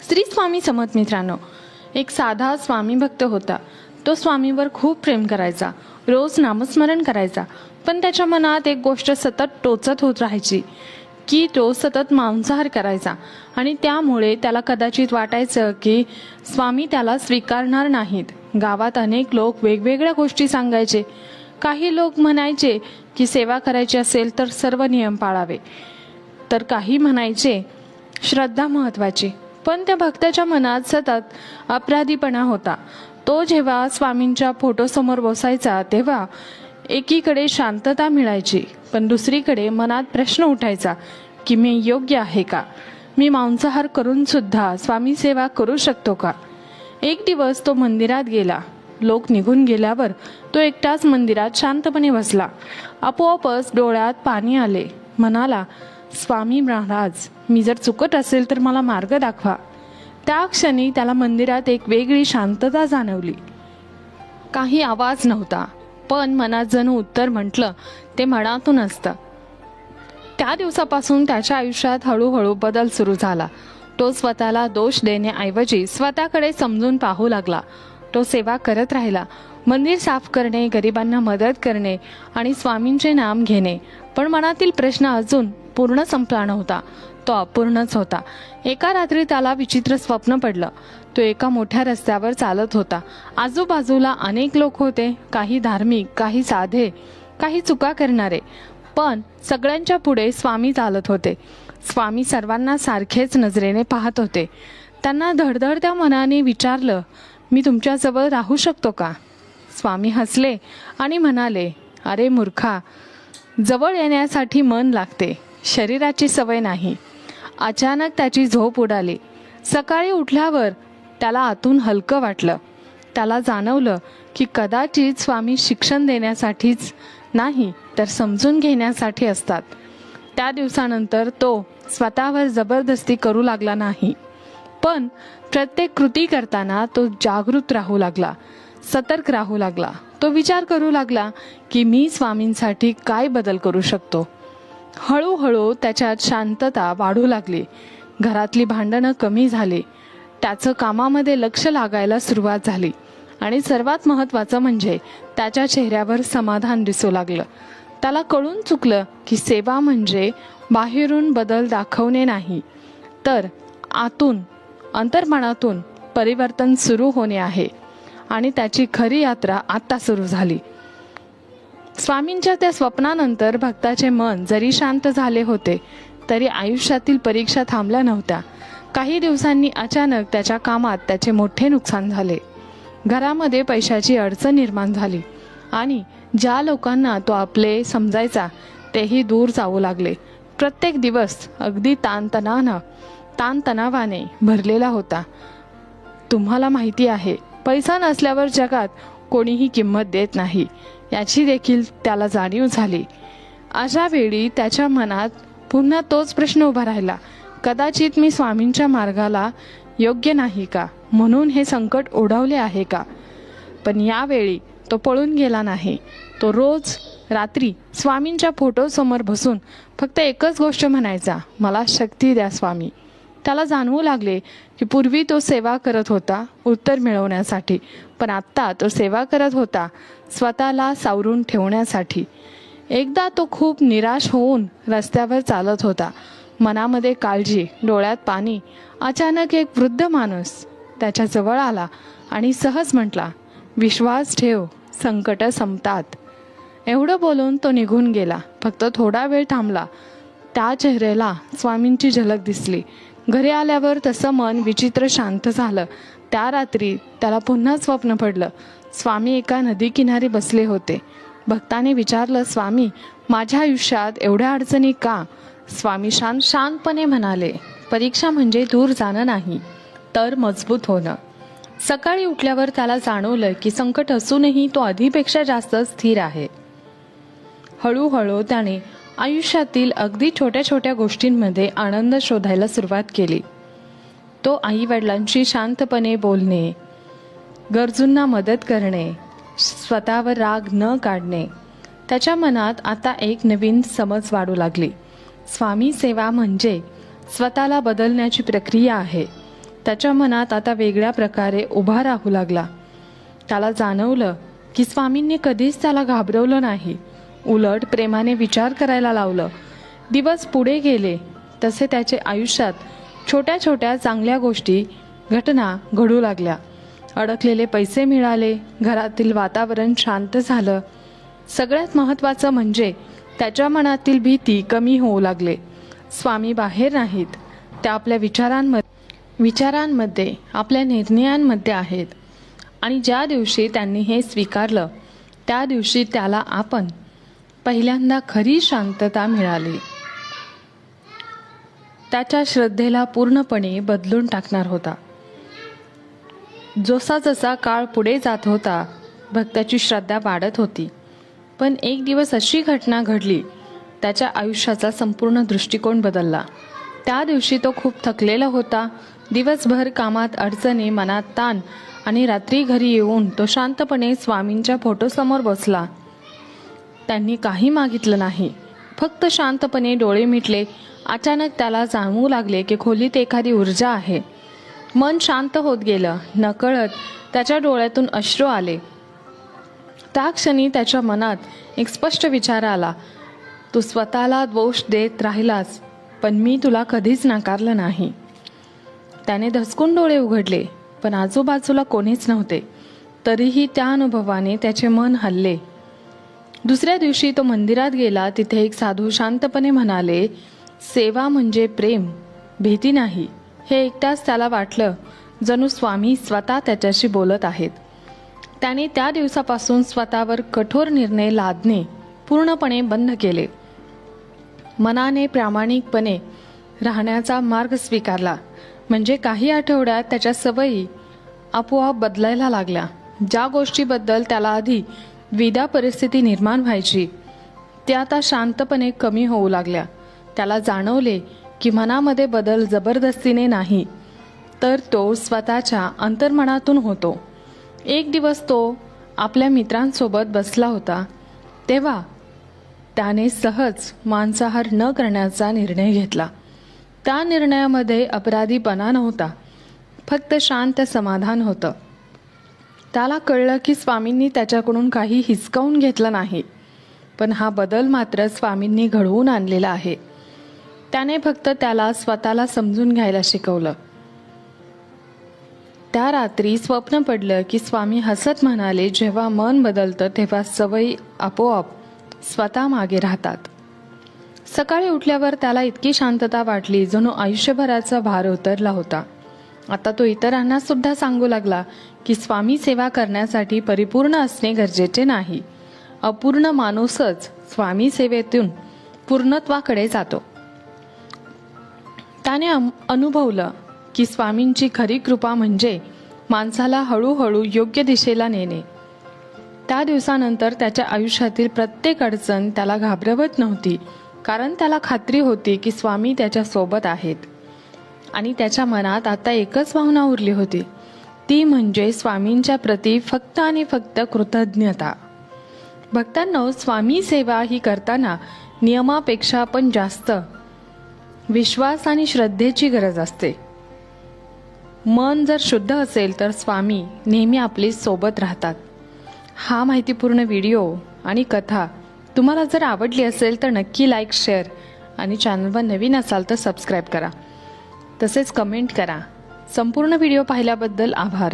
श्री स्वामी समर्थ मित्रांनो, एक साधा स्वामी भक्त होता। तो स्वामीवर खूप प्रेम करायचा, रोज नामस्मरण करायचा। पण त्याच्या मनात एक गोष्ट सतत टोचत होत राहायची की तो सतत मांसाहार करायचा आणि त्यामुळे त्याला कदाचित वाटायचं की स्वामी त्याला स्वीकारणार नाहीत। गावात अनेक लोक वेगवेगळ्या गोष्टी सांगायचे। काही लोक म्हणायचे की सेवा करायची असेल तर सर्व नियम पाळावे, तर काही म्हणायचे श्रद्धा महत्वाची। पण त्या भक्ताच्या मनात सतत अपराधीपणा होता। तो जेव्हा स्वामींच्या फोटोसमोर बसायचा तेव्हा एकीकडे शांतता मिळायची, पण दुसरीकडे मनात प्रश्न उठायचा की मी योग्य आहे का? मी मांसाहार करून सुद्धा स्वामी सेवा करू शकतो का? एक दिवस तो मंदिरात गेला। लोक निघून गेल्यावर तो एकटाच मंदिरात शांतपणे बसला। आपोआपच डोळ्यात पाणी आले। म्हणाला, स्वामी महाराज, मी जर चुकत असेल तर मला मार्ग दाखवा। त्या क्षणी त्याला मंदिरात एक वेगळी शांतता जाणवली। काही आवाज नव्हता, पण मनात जणू उत्तर म्हटलं ते मनातून असतं। त्या दिवसापासून त्याच्या आयुष्यात हळूहळू बदल सुरू झाला। तो स्वतःला दोष देण्याऐवजी स्वतःकडे समजून पाहू लागला। तो सेवा करत राहिला, मंदिर साफ करणे, गरिबांना मदत करणे आणि स्वामींचे नाम घेणे। पण मनातील प्रश्न अजून पूर्ण संपला नव्हता, तो अपूर्णच होता। एका रात्री त्याला विचित्र स्वप्न पडलं। तो एका मोठ्या रस्त्यावर चालत होता। आजूबाजूला अनेक लोक होते, काही धार्मिक, काही साधे, काही चुका करणारे, पण सगळ्यांच्या पुढे स्वामी चालत होते। स्वामी सर्वांना सारखेच नजरेने पाहत होते। त्यांना धडधडत्या मनाने विचारलं, मी तुमच्याजवळ राहू शकतो का? स्वामी हसले आणि म्हणाले, अरे मूर्खा, जवळ येण्यासाठी मन लागते, शरीराची सवय नाही। अचानक त्याची झोप उडाली। सकाळी उठल्यावर त्याला आतून हलकं वाटलं। त्याला जाणवलं की कदाचित स्वामी शिक्षण देण्यासाठीच नाही तर समजून घेण्यासाठी असतात। त्या दिवसानंतर तो स्वतःवर जबरदस्ती करू लागला नाही, पण प्रत्येक कृती करताना तो जागृत राहू लागला, सतर्क राहू लागला। तो विचार करू लागला की मी स्वामींसाठी काय बदल करू शकतो। हळूहळू त्याच्यात शांतता वाढू लागली। घरातली भांडणं कमी झाली। त्याचं कामामध्ये लक्ष लागायला सुरुवात झाली आणि सर्वात महत्त्वाचं म्हणजे त्याच्या चेहऱ्यावर समाधान दिसू लागलं। त्याला कळून चुकलं की सेवा म्हणजे बाहेरून बदल दाखवणे नाही, तर आतून, अंतर्मनातून परिवर्तन सुरू होणे आहे। आणि त्याची खरी यात्रा आता सुरू झाली। स्वामींच्या त्या स्वप्नानंतर भक्ताचे मन जरी शांत झाले होते तरी आयुष्यातील परीक्षा थांबल्या नव्हत्या। काही दिवसांनी अचानक त्याच्या कामात त्याचे मोठे नुकसान झाले। घरामध्ये पैशाची अडचण निर्माण झाली आणि ज्या लोकांना तो आपले समजायचा तेही दूर जाऊ लागले। प्रत्येक दिवस अगदी ताणतणावाने भरलेला होता। तुम्हाला माहिती आहे, पैसा नसल्यावर जगात कोणीही किंमत देत नाही, याची देखील त्याला जाणीव झाली। अशा वेळी त्याच्या मनात पुन्हा तोच प्रश्न उभा राहिला, कदाचित मी स्वामींच्या मार्गाला योग्य नाही का, म्हणून हे संकट ओढवले आहे का? पण यावेळी तो पळून गेला नाही। तो रोज रात्री स्वामींच्या फोटोसमोर बसून फक्त एकच गोष्ट म्हणायचा, मला शक्ती द्या स्वामी। त्याला जाणवू लागले की पूर्वी तो सेवा करत होता उत्तर मिळवण्यासाठी, पण आत्ता तो सेवा करत होता स्वतःला सावरून ठेवण्यासाठी। एकदा तो खूप निराश होऊन रस्त्यावर चालत होता, मनामध्ये काळजी, डोळ्यात पाणी। अचानक एक वृद्ध माणूस त्याच्या जवळ आला आणि सहज म्हटला, विश्वास ठेव, संकट संपतात। एवढं बोलून तो निघून गेला। फक्त थोडा वेळ थांबला, त्या चेहऱ्याला स्वामींची झलक दिसली। घरी आल्यावर तसं मन विचित्र शांत झालं। त्या रात्री त्याला पुन्हा स्वप्न पडलं। स्वामी एका नदीकिनारी बसले होते। भक्ताने विचारलं, स्वामी, माझ्या आयुष्यात एवढ्या अडचणी का? स्वामी शांतपणे म्हणाले, परीक्षा म्हणजे दूर जाणं नाही, तर मजबूत होणं। सकाळी उठल्यावर त्याला जाणवलं की संकट असूनही तो आधीपेक्षा जास्त स्थिर आहे। हळूहळू त्याने आयुष्यातील अगदी छोट्या छोट्या गोष्टींमध्ये आनंद शोधायला सुरुवात केली। तो आई वडिलांशी शांतपणे बोलणे, गरजूंना मदत करणे, स्वतःवर राग न काढणे। त्याच्या मनात आता एक नवीन समज वाढू लागली। स्वामी सेवा म्हणजे स्वतःला बदलण्याची प्रक्रिया आहे। त्याच्या मनात आता वेगळ्या प्रकारे उभा राहू लागला. त्याला जाणवलं की स्वामींनी कधीच त्याला घाबरवलं नाही, उलट प्रेमाने विचार करायला लावलं. दिवस पुढे गेले तसे त्याचे आयुष्यात छोट्या छोट्या चांगल्या गोष्टी, घटना घडू लागल्या. अडकलेले पैसे मिळाले, घरातील वातावरण शांत झालं. सगळ्यात महत्त्वाचं म्हणजे त्याच्या मनातील भीती कमी होऊ लागले. स्वामी बाहेर नाहीत, त्या आपल्या विचारांमध्ये आपल्या निर्णयांमध्ये आहेत. आणि ज्या दिवशी त्यांनी हे स्वीकारलं त्या दिवशी त्याला आपण पहिल्यांदा खरी शांतता मिळाली. त्याच्या श्रद्धेला पूर्णपणे बदलून टाकणार होता. जसा जसा काळ पुढे जात होता भक्ताची श्रद्धा वाढत होती. पण एक दिवस अशी घटना घडली, त्याच्या आयुष्याचा संपूर्ण दृष्टिकोन बदलला. त्या दिवशी तो खूप थकलेला होता. दिवसभर कामात अडचणी, मनात ताण आणि रात्री घरी येऊन तो शांतपणे स्वामींच्या फोटोसमोर बसला. त्यांनी काही मागितलं नाही, फक्त शांतपणे डोळे मिटले. अचानक त्याला जाणवू लागले की खोलीत एखादी ऊर्जा आहे. मन शांत होत गेलं. नकळत त्याच्या डोळ्यातून अश्रू आले. त्या क्षणी त्याच्या मनात एक स्पष्ट विचार आला, तू स्वतःला दोष देत राहिलास, पण मी तुला कधीच नाकारलं नाही. त्याने धसकून डोळे उघडले, पण आजूबाजूला कोणीच नव्हते. तरीही त्या अनुभवाने त्याचे मन हलले. दुसऱ्या दिवशी तो मंदिरात गेला. तिथे एक साधू शांतपणे म्हणाले, सेवा म्हणजे प्रेम, भीती नाही. हे एकटाच त्याला वाटलं जणू स्वामी स्वतः त्याच्याशी बोलत आहेत. त्याने त्या दिवसापासून स्वतःवर कठोर निर्णय लादणे पूर्णपणे बंद केले. मनाने प्रामाणिकपणे राहण्याचा मार्ग स्वीकारला. म्हणजे काही आठवड्यात त्याच्या सवयी आपोआप बदलायला लागल्या. ज्या गोष्टीबद्दल त्याला आधी द्विधा परिस्थिती निर्माण व्हायची त्या आता शांतपणे कमी होऊ लागल्या. त्याला जाणवले की मनामध्ये बदल जबरदस्तीने नाही, तर तो स्वतःच्या अंतर्मनातून होतो. एक दिवस तो आपल्या मित्रांसोबत बसला होता, तेव्हा त्याने सहज मांसाहार न करण्याचा निर्णय घेतला. त्या निर्णयामध्ये अपराधीपणा नव्हता, फक्त शांत समाधान होतं. त्याला कळलं की स्वामींनी त्याच्याकडून काही हिसकावून घेतलं नाही, पण हा बदल मात्र स्वामींनी घडवून आणलेला आहे. त्याने फक्त त्याला स्वतःला समजून घ्यायला शिकवलं. त्या रात्री स्वप्न पडलं की स्वामी हसत म्हणाले, जेव्हा मन बदलतं तेव्हा सवयी आपोआप स्वतः मागे राहतात. सकाळी उठल्यावर त्याला इतकी शांतता वाटली जणू आयुष्यभराचा भार उतरला होता. आता तो इतरांना सुद्धा सांगू लागला की स्वामी सेवा करण्यासाठी परिपूर्ण असणे गरजेचे नाही. अपूर्ण माणूसच स्वामी सेवेतून पूर्णत्वाकडे जातो. त्याने अनुभवलं की स्वामींची खरी कृपा म्हणजे माणसाला हळूहळू योग्य दिशेला नेणे. त्या दिवसानंतर त्याच्या आयुष्यातील प्रत्येक अडचण त्याला घाबरवत नव्हती, कारण त्याला खात्री होती की स्वामी त्याच्या सोबत आहेत. आणि त्याच्या मनात आता एकच भावना उरली होती, ती म्हणजे स्वामींच्या प्रती फक्त आणि फक्त कृतज्ञता. भक्तांनो, स्वामी सेवा ही करताना नियमापेक्षा पण जास्त विश्वास आणि श्रद्धेची गरज असते. मन जर शुद्ध असेल तर स्वामी नेहमी आपली सोबत राहतात. हा माहितीपूर्ण व्हिडिओ आणि कथा तुम्हाला जर आवडली असेल तर नक्की लाईक, शेअर आणि चॅनलवर नवीन असाल तर सबस्क्राईब करा. तसेच कमेंट करा. संपूर्ण व्हिडिओ पाहिल्याबद्दल आभार.